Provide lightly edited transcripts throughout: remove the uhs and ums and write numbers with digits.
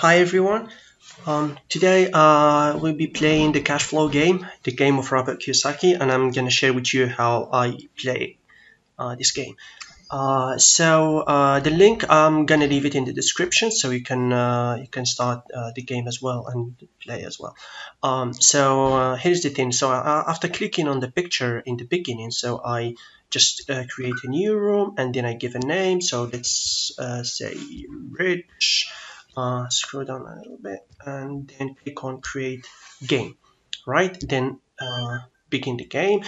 Hi everyone. Today we'll be playing the Cashflow game, the game of Robert Kiyosaki, and I'm gonna share with you how I play this game. The link I'm gonna leave it in the description, so you can start the game as well and play as well. Here's the thing. After clicking on the picture in the beginning, so I just create a new room and then I give a name. So let's say Rich. Scroll down a little bit and then click on create game. Right? Then begin the game.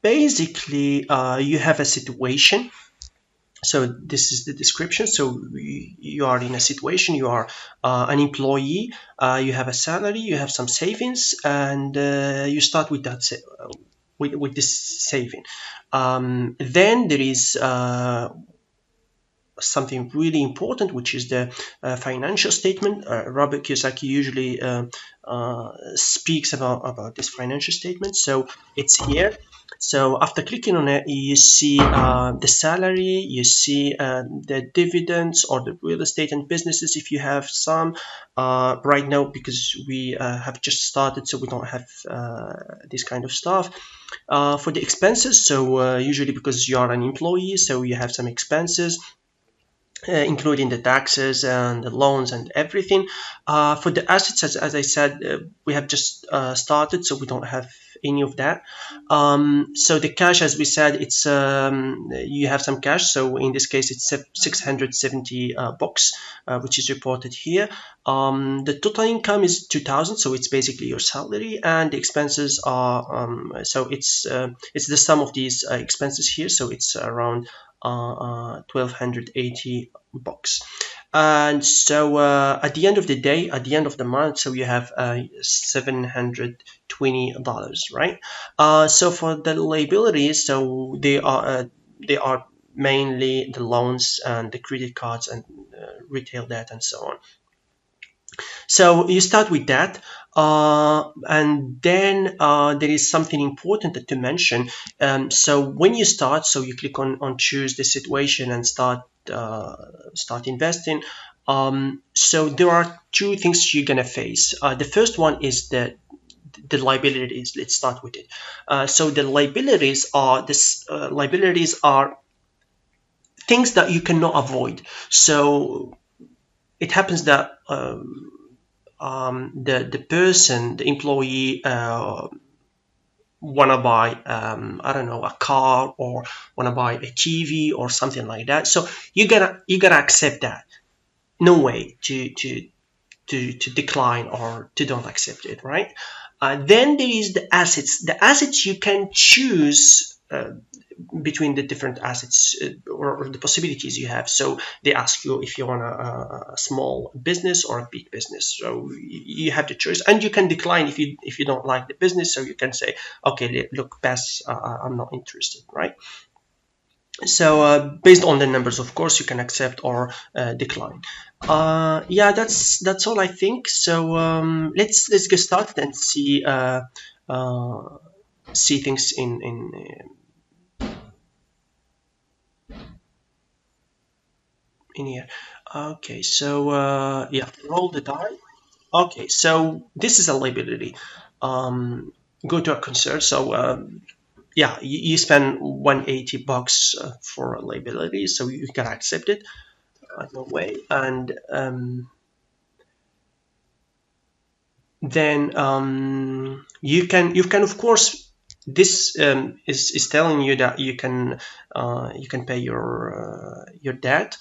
Basically you have a situation. So this is the description. So you are in a situation, you are an employee, you have a salary, you have some savings, and you start with that with this saving. Then there is something really important, which is the financial statement. Robert Kiyosaki usually speaks about this financial statement. So it's here. So after clicking on it, you see the salary, you see the dividends or the real estate and businesses if you have some. Right now, because we have just started, so we don't have this kind of stuff. For the expenses, so usually because you are an employee, so you have some expenses including the taxes and the loans and everything. For the assets, as I said, we have just started, so we don't have any of that. So the cash, as we said, it's you have some cash. So in this case, it's 670 bucks, which is reported here. The total income is 2,000, so it's basically your salary, and the expenses are so it's the sum of these expenses here. So it's around 1,280 bucks. And so at the end of the day, at the end of the month, so you have $720, right? So for the liabilities, so they are mainly the loans and the credit cards and retail debt and so on. So you start with that, and then there is something important to mention. So when you start, so you click on choose the situation and start investing. So there are two things you're gonna face. The first one is the liabilities. Let's start with it. So the liabilities are things that you cannot avoid. So it happens that the person, the employee, wanna buy I don't know, a car, or wanna buy a TV or something like that. So you gotta accept that. No way to decline or to don't accept it, right? Then there is the assets. The assets you can choose between the different assets or the possibilities you have. So they ask you if you want a small business or a big business. So you have the choice, and you can decline if you don't like the business. So you can say, okay, look, pass. I'm not interested, right? So based on the numbers, of course, you can accept or decline. Yeah, that's all I think. So let's get started and uh, see things in here. Okay, so yeah, roll the die. Okay, so this is a liability. Um, Go to a concert. So yeah, you spend 180 bucks for a liability, so you can accept it. No way. And then you can of course, this is telling you that you can pay your debt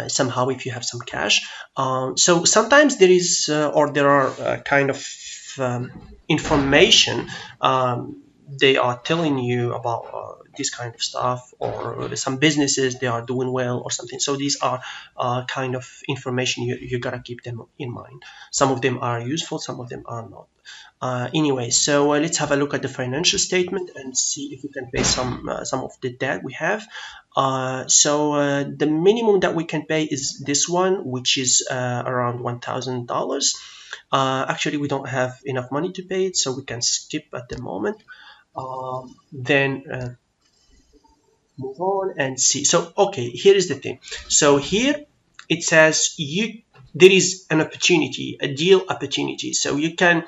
somehow if you have some cash. So sometimes there is or there are kind of information they are telling you about this kind of stuff, or some businesses they are doing well or something. So these are kind of information you gotta keep them in mind. Some of them are useful, some of them are not. Anyway, so let's have a look at the financial statement and see if we can pay some of the debt we have. The minimum that we can pay is this one, which is around $1,000. Actually, we don't have enough money to pay it, so we can skip at the moment. Then move on and see. So okay, here is the thing. So here it says there is an opportunity, a deal opportunity. So you can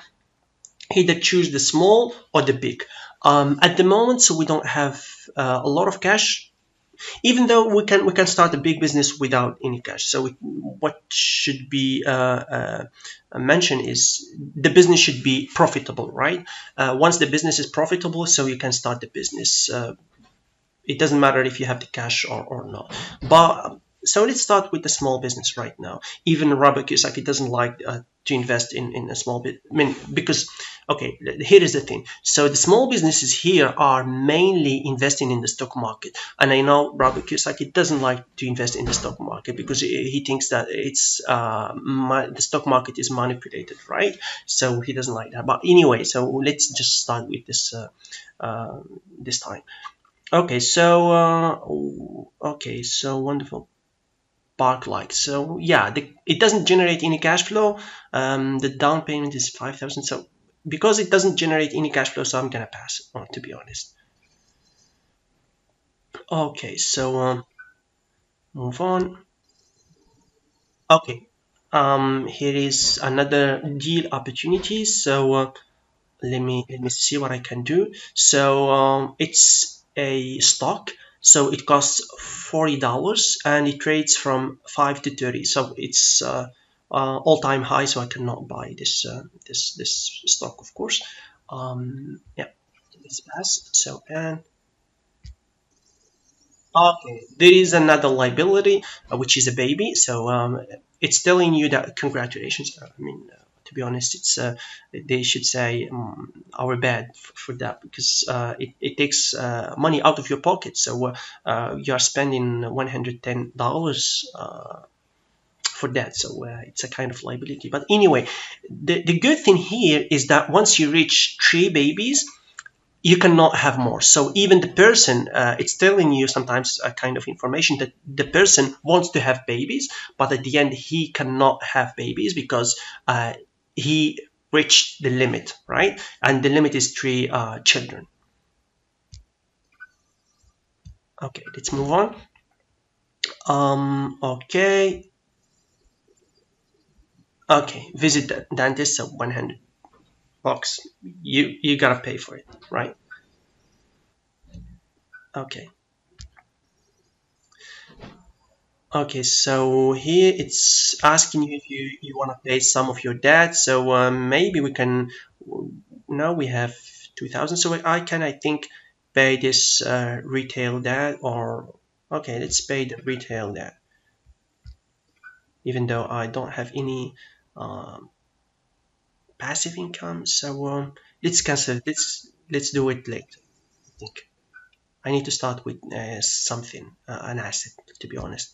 either choose the small or the big. At the moment, so we don't have a lot of cash, even though we can start a big business without any cash. So what should be mentioned is the business should be profitable, right? Once the business is profitable, so you can start the business. It doesn't matter if you have the cash or not. But so let's start with the small business right now. Even Robert Kiyosaki doesn't like to invest in a small bit. I mean, because okay, here is the thing. So the small businesses here are mainly investing in the stock market, and I know Robert Kiyosaki doesn't like to invest in the stock market because he thinks that it's the stock market is manipulated, right? So he doesn't like that. But anyway, so let's just start with this time. Okay, so wonderful. Park like. So yeah, it doesn't generate any cash flow. The down payment is 5,000. So because it doesn't generate any cash flow, so I'm gonna pass on, to be honest. Okay, so move on. Okay, here is another deal opportunity. So let me see what I can do. So it's a stock. So it costs $40 and it trades from 5 to 30. So it's all-time high. So I cannot buy this stock, of course. Yeah, it's passed. So and okay, there is another liability, which is a baby. So it's telling you that congratulations. I mean, to be honest, it's they should say our bad for that because it takes money out of your pocket. So you are spending $110 for that. So it's a kind of liability. But anyway, the good thing here is that once you reach 3 babies, you cannot have more. So even the person, it's telling you sometimes a kind of information that the person wants to have babies, but at the end he cannot have babies because he reached the limit, right? And the limit is 3 children. Okay, let's move on. Okay, okay, visit the dentist, so $100. You gotta pay for it, right? Okay. Okay, so here it's asking you if you want to pay some of your debt. So maybe we can, now we have 2000. So I think, pay this retail debt or, okay, let's pay the retail debt, even though I don't have any um, passive income. So let's cancel. Let's do it later. I think I need to start with something, an asset, to be honest.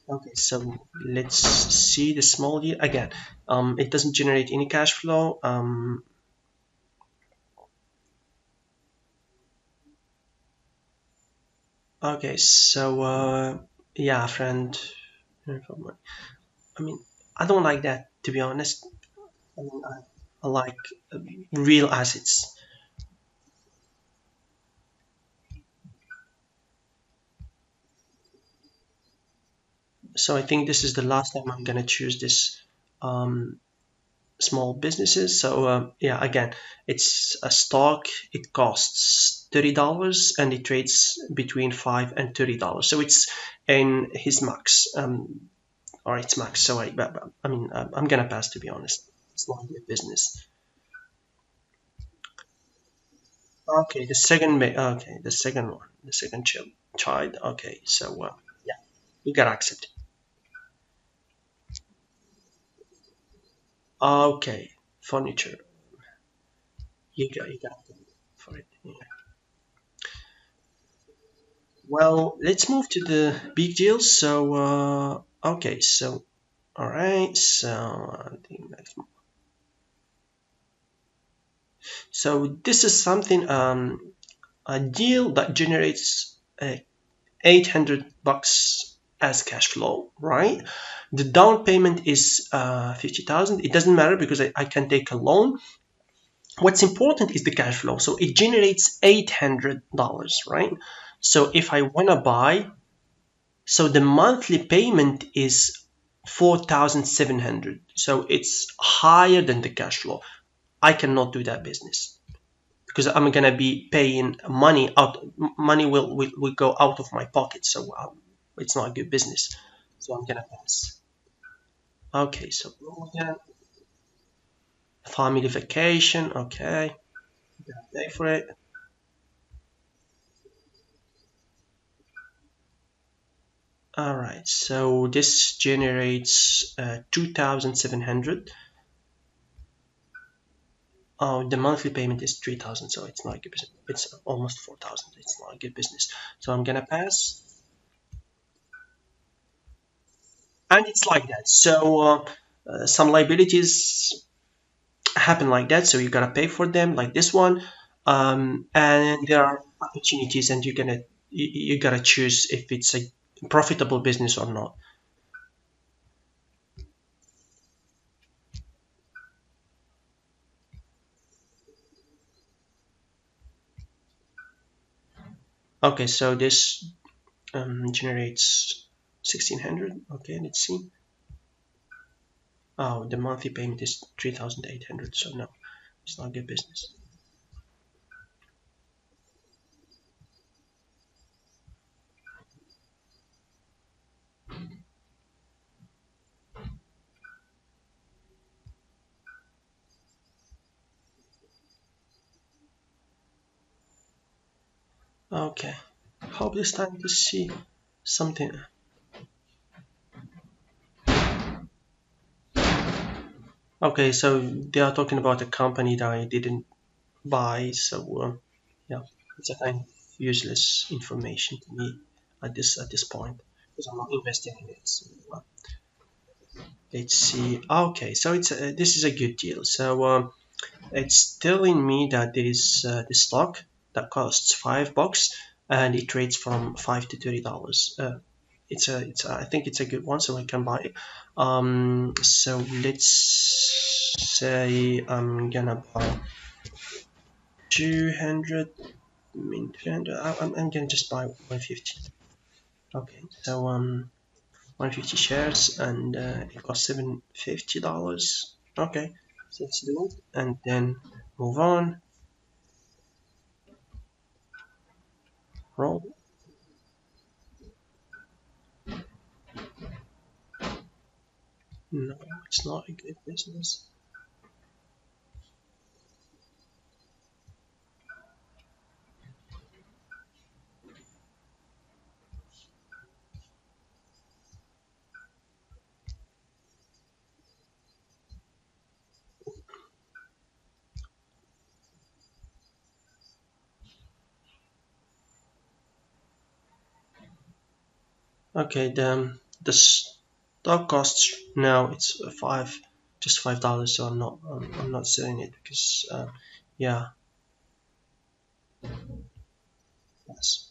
Okay, so let's see the small deal again. It doesn't generate any cash flow. Okay, so yeah, friend. I mean, I don't like that, to be honest. I mean, I like real assets. So I think this is the last time I'm gonna choose this um, small businesses. So yeah, again, it's a stock. It costs $30 and it trades between $5 and $30. So it's in his max, or its max. So I mean, I'm gonna pass, to be honest. It's not a business. Okay, the second one, the second child. Okay, so yeah, you gotta accept. Okay, furniture. You got for it. Yeah. Well, let's move to the big deals. So, okay, so, all right, so I think that's, so this is something, a deal that generates 800 bucks as cash flow, right? The down payment is 50,000. It doesn't matter because I can take a loan. What's important is the cash flow. So it generates $800, right? So if I want to buy, so the monthly payment is 4,700. So it's higher than the cash flow. I cannot do that business because I'm gonna be paying money out. Money will go out of my pocket. So it's not a good business. So I'm gonna pass. Okay, so again, family vacation. Okay, pay for it. All right, so this generates 2,700. Oh, the monthly payment is 3,000, so it's not a good business. It's almost 4,000. It's not a good business. So I'm gonna pass, and it's like that. So some liabilities happen like that, so you gotta pay for them, like this one. And there are opportunities, and you gotta choose if it's a profitable business or not. Okay, so this generates 1,600. Okay, let's see. Oh, the monthly payment is 3,800. So no, it's not good business. Okay, hope this time to see something. Okay, so they are talking about a company that I didn't buy. So yeah, it's a kind of useless information to me at this point because I'm not investing in it. So, let's see. Okay, so this is a good deal. So it's telling me that there is the stock that costs $5 and it trades from $5 to $30. I think it's a good one, so I can buy it. So let's say I'm gonna buy 200. I mean 200. I'm gonna just buy 150. Okay, so 150 shares, and it costs $750. Okay, so let's do it, and then move on. Roll. No, it's not a good business. Okay, the stock costs now it's just $5. So I'm not selling it because yeah, yes.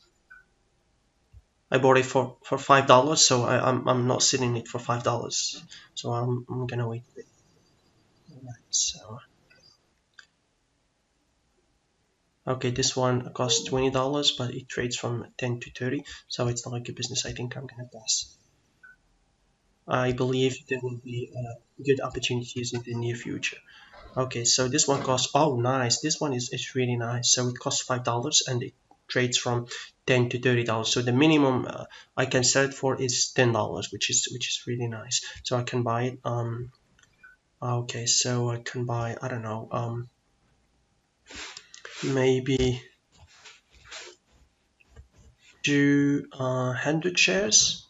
I bought it for $5, so I'm not selling it for $5. So I'm gonna wait a bit. So okay, this one costs $20, but it trades from 10 to 30, so it's not a good business. I think I'm gonna pass. I believe there will be good opportunities in the near future. Okay, so this one costs, oh nice, this one is really nice. So it costs $5 and it trades from 10 to $30. So the minimum I can sell it for is $10, which is really nice. So I can buy it. Okay, so I can buy, I don't know, maybe 200 shares.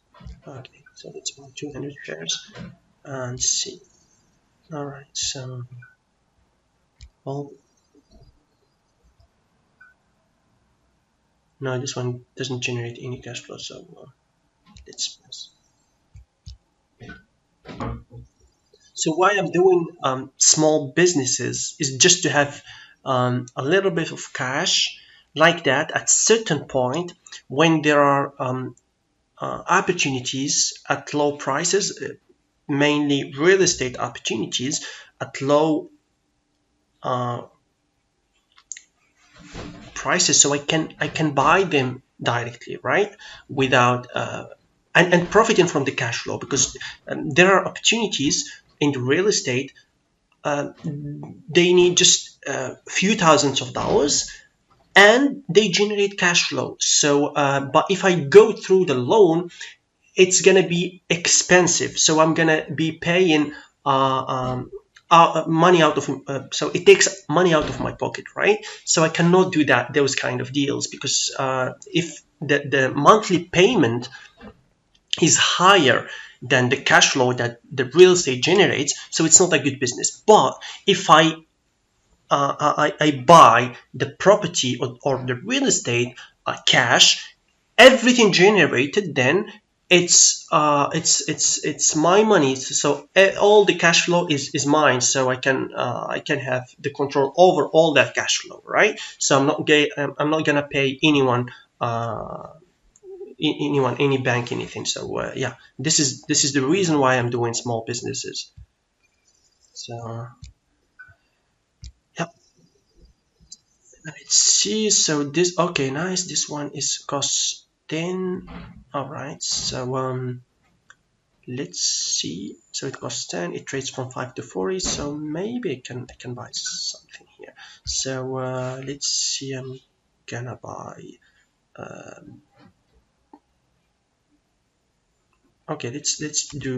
Okay, so let's buy 200 shares and see. All right, so well, no, this one doesn't generate any cash flow, so let's pass. So why I'm doing small businesses is just to have a little bit of cash like that at certain point when there are opportunities at low prices, mainly real estate opportunities at low uh, prices, so I can buy them directly, right, without and profiting from the cash flow, because there are opportunities in the real estate. uh, they need just a few thousands of dollars and they generate cash flow. So but if I go through the loan, it's gonna be expensive, so I'm gonna be paying money out of so it takes money out of my pocket, right? So I cannot do that, those kind of deals, because if the monthly payment is higher than the cash flow that the real estate generates, so it's not a good business. But if I buy the property, or the real estate cash, everything generated, then it's my money. So all the cash flow is mine. So I can have the control over all that cash flow, right? So I'm not gonna pay anyone. Anyone, any bank, anything. So yeah, this is the reason why I'm doing small businesses. So yeah, let's see. So this, okay, nice. This one is cost 10. All right. So let's see. So it costs 10. It trades from 5 to 40. So maybe I can buy something here. So let's see. I'm gonna buy. Um, okay, let's do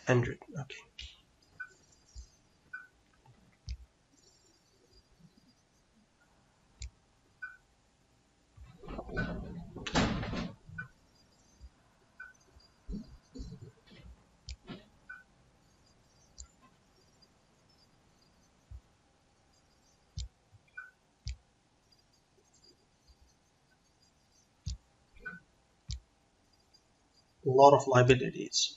100. Okay, a lot of liabilities.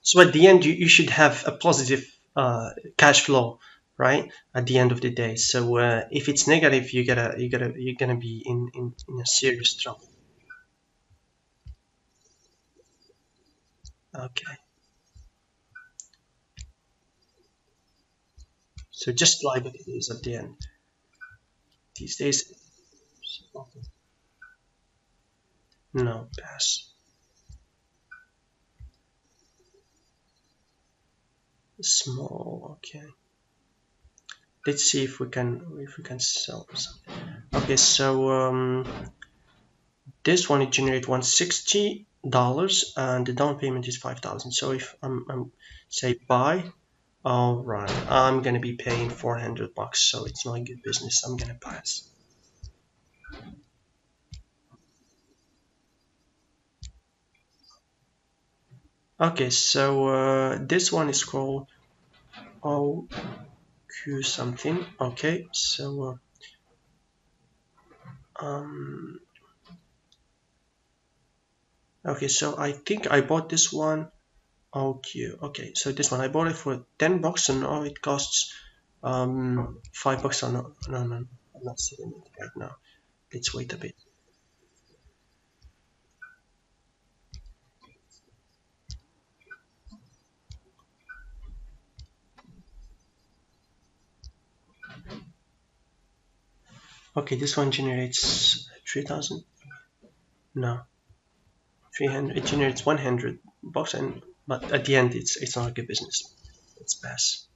So at the end, you should have a positive cash flow, right? At the end of the day. So if it's negative, you're gonna be in a serious trouble. Okay. So just liabilities at the end these days. Okay. No, pass. Small. Okay. Let's see if we can sell something. Okay. So this one, it generates $160 and the down payment is 5,000. So if I'm say buy. All right, I'm gonna be paying $400, so it's not a good business. I'm gonna pass. Okay, so this one is called OQ something. Okay, so okay, so I think I bought this one OQ. Okay, so this one I bought it for $10, and now it costs $5. Or no, no, no, I'm not seeing it right now. Let's wait a bit. Okay, this one generates 3,000. No, 300. It generates $100, and but at the end, it's not a good business. It's pass.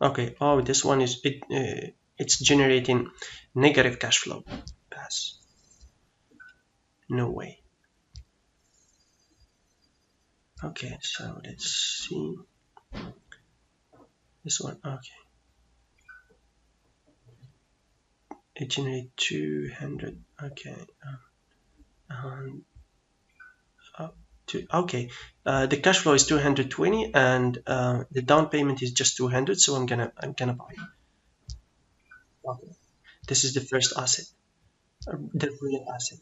Okay. Oh, this one is it. It's generating negative cash flow. Pass. No way. Okay. So let's see this one. Okay. It generates 200. Okay. Um, okay. The cash flow is 220, and the down payment is just 200. So I'm gonna buy. Okay. This is the first asset, the real asset.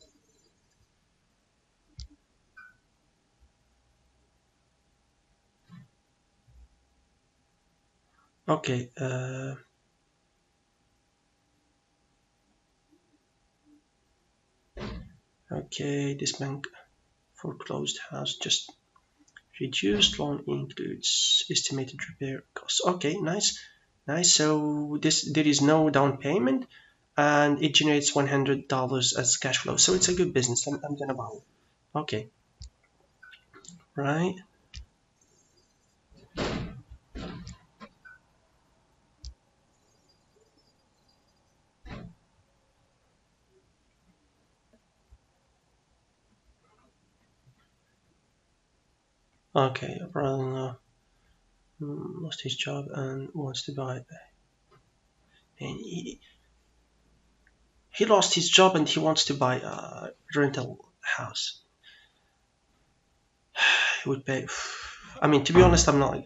Okay. Okay. This bank foreclosed house just reduced loan includes estimated repair costs. Okay, nice. Nice. So this there is no down payment, and it generates $100 as cash flow. So it's a good business. I'm gonna buy it. Okay, right. Okay, brother lost his job and wants to buy. And he lost his job and he wants to buy a rental house. He would pay. I mean, to be honest, I'm not.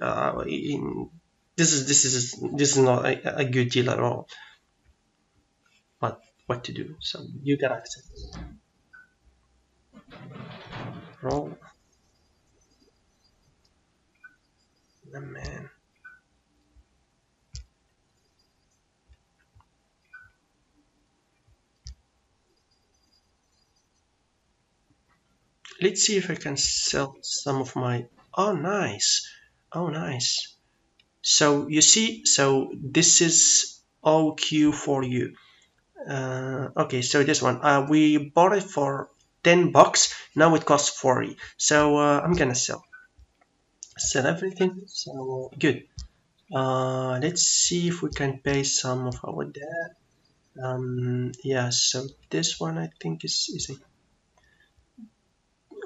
This is not a good deal at all. But what to do? So you gotta accept. Roll, the man. Let's see if I can sell some of my. Oh, nice. Oh, nice. So you see, so this is OQ for you. Okay, so this one, we bought it for $10. Now it costs 40. So I'm gonna sell everything. So good. Let's see if we can pay some of our debt. Yeah. So this one I think is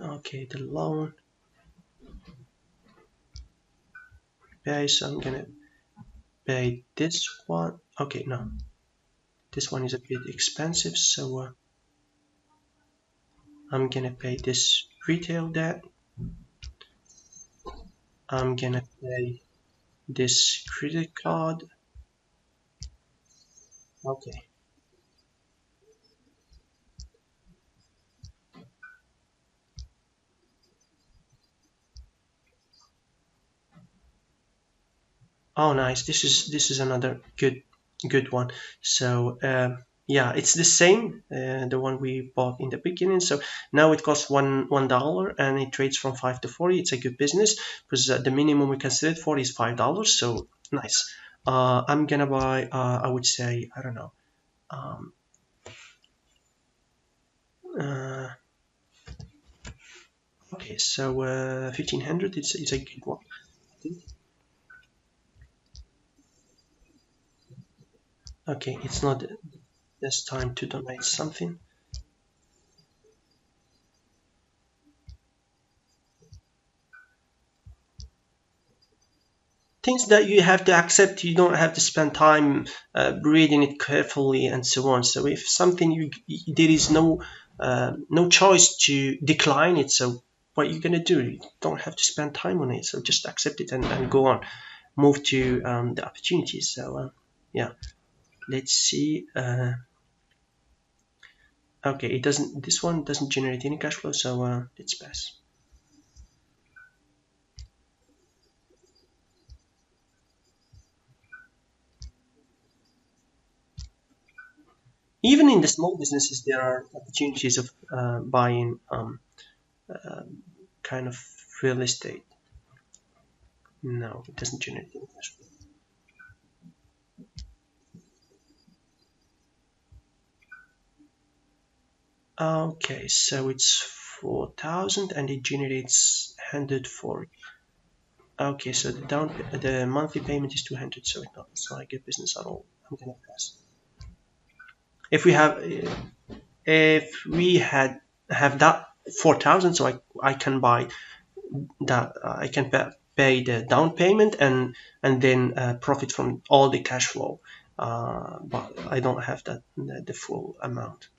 okay. The loan pay. So I'm gonna pay this one. Okay, no, this one is a bit expensive. So I'm gonna pay this retail debt. I'm gonna pay this credit card. Okay. Oh, nice. This is another good one. So yeah, it's the same, the one we bought in the beginning. So now it costs $1 and it trades from 5 to 40. It's a good business because the minimum we can sell it for is $5. So nice. I'm gonna buy. I would say I don't know. Um, uh, okay, so 1500. It's a good one. Okay, it's not this time to donate something. Things that you have to accept, you don't have to spend time reading it carefully and so on. So if something there is no choice to decline it, so what you're gonna do, you don't have to spend time on it, so just accept it and go on, move to the opportunities. So yeah, let's see. Okay, it doesn't, this one doesn't generate any cash flow, so let's pass. Even in the small businesses there are opportunities of buying kind of real estate. No, it doesn't generate any cash flow. Okay, so it's 4,000 and it generates 140. Okay, so the monthly payment is 200, so it's not a good business at all. I'm gonna pass. If we have if we have that 4,000, so I can buy that, I can pay the down payment and then profit from all the cash flow. But I don't have that the full amount.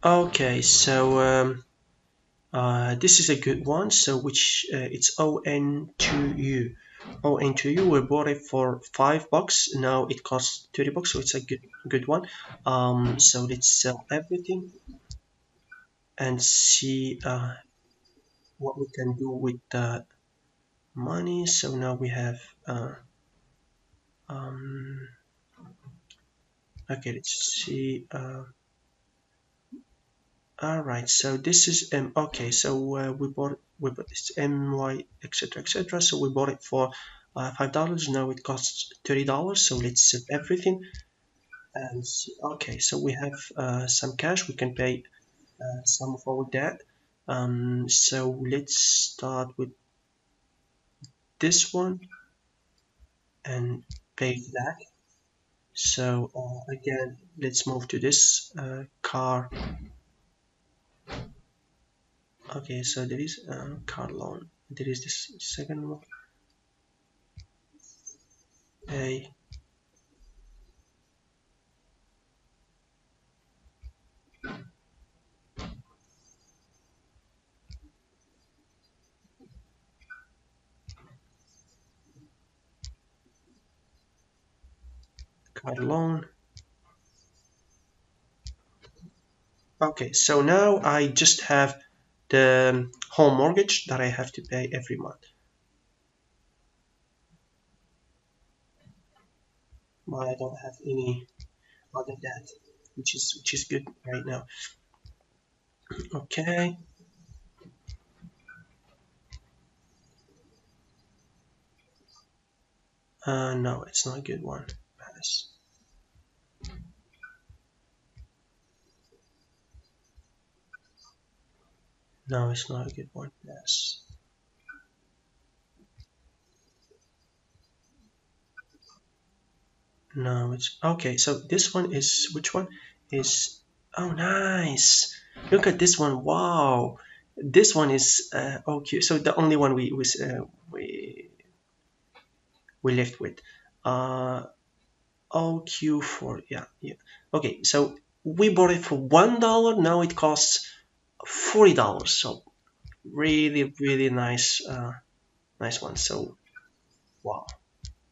Okay, so this is a good one. So which it's ON2U. ON2U. We bought it for $5. Now it costs $30. So it's a good one. So let's sell everything and see what we can do with the money. So now we have um, Okay, let's see. All right, so this is okay. So we bought this my etc etc. So we bought it for $5. Now it costs $30. So let's save everything and okay. So we have some cash. We can pay some of our debt. So let's start with this one and pay that. So again, let's move to this car. Okay, so there is a car loan. There is this second one. Pay car loan. Okay, so now I just have the home mortgage that I have to pay every month. But I don't have any other debt, which is good right now. Okay. No, it's not a good one. Pass. No, it's not a good one. Pass. No, it's okay. So this one is which one is? Oh, nice. Look at this one. Wow. This one is okay. So the only one we left with. Uh, OQ4. Yeah, yeah. Okay, so we bought it for $1. Now it costs $40. So really, really nice, nice one. So wow,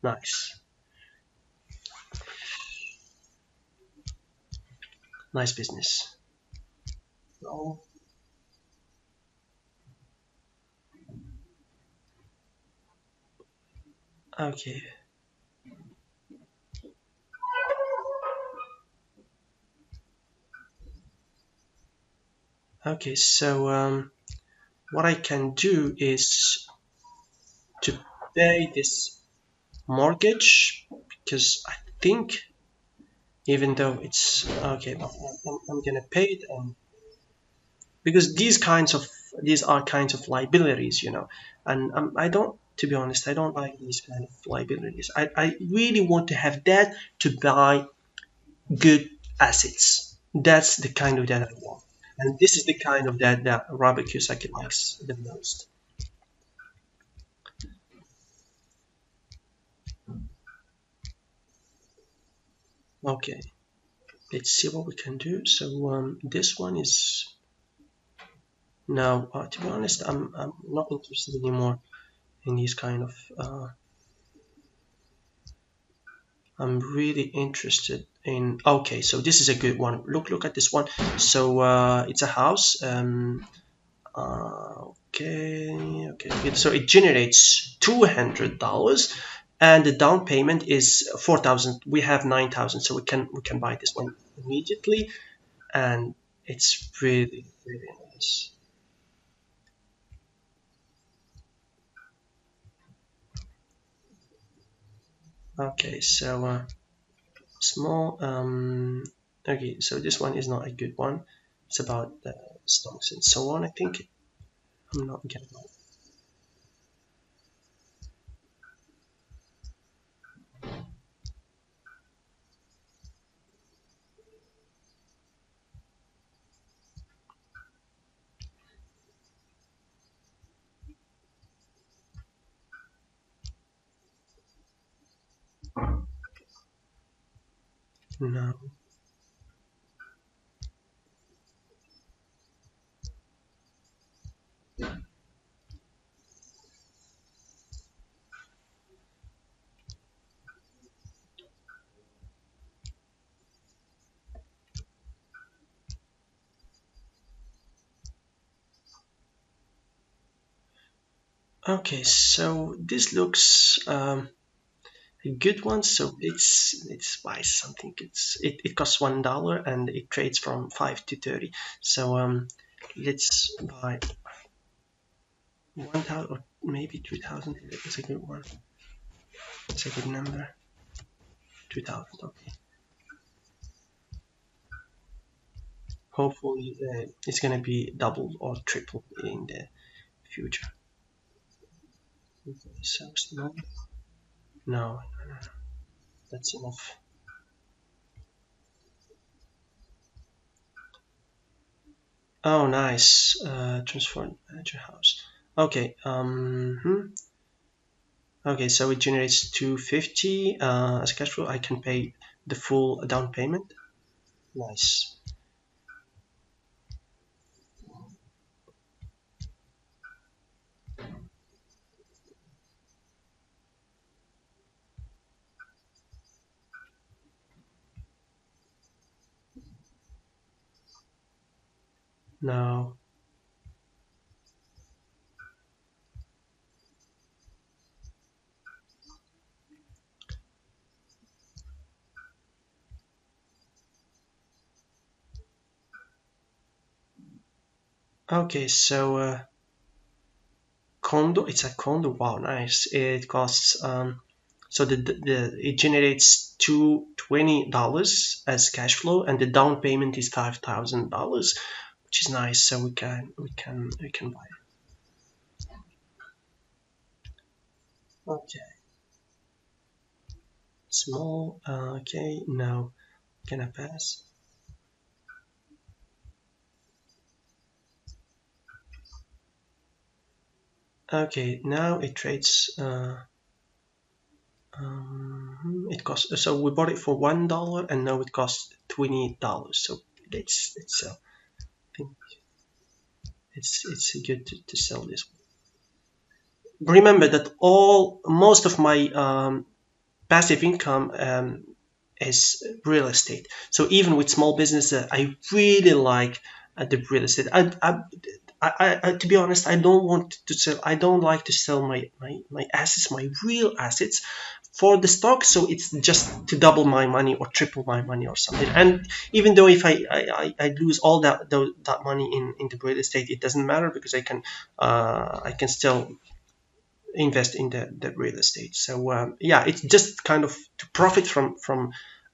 nice, nice business. Oh, okay, okay. So what I can do is to pay this mortgage because I think even though it's okay, I'm gonna pay it because these are kinds of liabilities, and I don't, to be honest, I don't like these kind of liabilities. I really want to have debt to buy good assets. That's the kind of debt I want, and this is the kind of debt that Robert Kiyosaki likes the most. Okay, let's see what we can do. So this one is now, to be honest, I'm not interested anymore in these kind of I'm really interested in. Okay, so this is a good one. Look at this one. So it's a house. Okay. So it generates $200, and the down payment is 4,000. We have 9,000, so we can buy this one immediately, and it's really really nice. Okay, so small. Okay, so this one is not a good one. It's about the stocks and so on. I think I'm not getting no. Okay, so this looks a good one. So it's buy something. It costs $1 and it trades from 5 to 30. So let's buy 1,000 or maybe 2,000. It's a good one. It's a good number. 2,000. Okay. Hopefully it's gonna be double or triple in the future. Okay, so small. No, that's enough. Oh, nice. Transform manager house. Okay. Okay, so it generates 250 as cash flow. I can pay the full down payment. Nice. Now, okay, so condo. It's a condo. Wow, nice. It costs so it generates $220 as cash flow, and the down payment is $5,000, which is nice. So we can buy it. Okay, small. Okay, now can I pass? Okay, now it trades. It costs. So we bought it for $1, and now it costs $20. So let's sell. I think it's good to sell this. Remember that most of my passive income is real estate. So even with small business, I really like the real estate. To be honest, I don't want to sell. I don't like to sell my assets, my real assets, for the stock. So it's just to double my money or triple my money or something. And even though if I lose all that money in the real estate, it doesn't matter because I can still invest in the real estate. So yeah, it's just kind of to profit from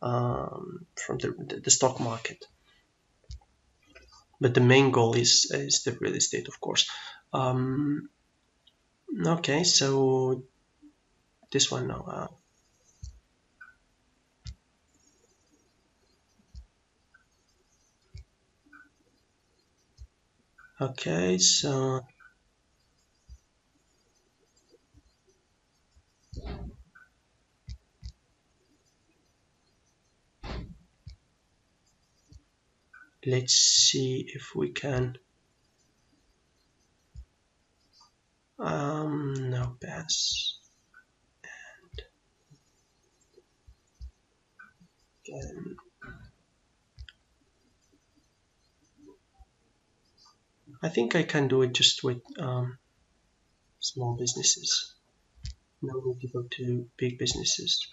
the stock market. But the main goal is the real estate, of course. Um, okay, so this one now. Okay, so let's see if we can. No pass. Um, I think I can do it just with small businesses. No need to go to big businesses.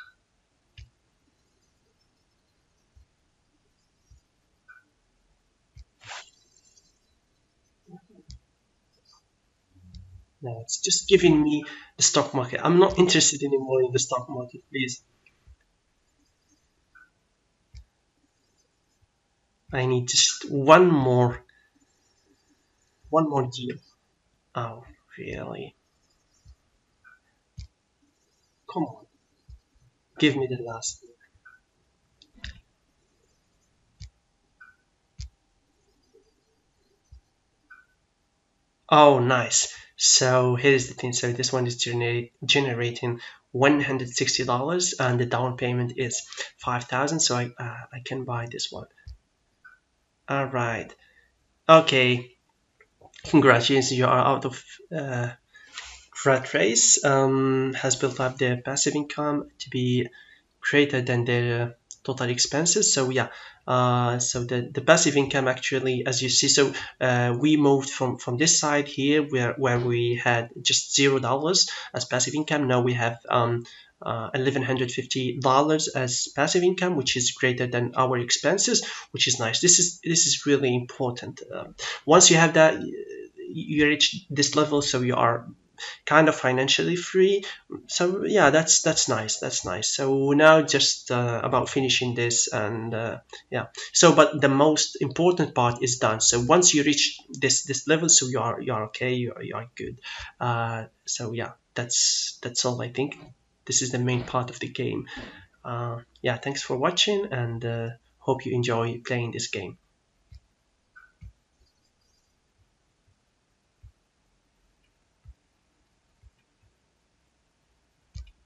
No, it's just giving me the stock market. I'm not interested anymore in the stock market, please. I need just one more deal. Oh, really? Come on, give me the last. Oh, nice. So here's the thing. So this one is generating $160, and the down payment is 5,000. So I can buy this one. All right. Okay. Congratulations, you are out of rat race. Has built up their passive income to be greater than their total expenses. So yeah, so the passive income actually, as you see, so we moved from this side here where we had just $0 as passive income. Now we have $1,150 as passive income, which is greater than our expenses, which is nice. This is really important. Once you have that, you reach this level, so you are kind of financially free. So yeah, that's nice. That's nice. So now just about finishing this, and yeah. So but the most important part is done. So once you reach this level, so you are okay. You are good. So yeah, that's all I think. This is the main part of the game. Yeah, thanks for watching, and hope you enjoy playing this game.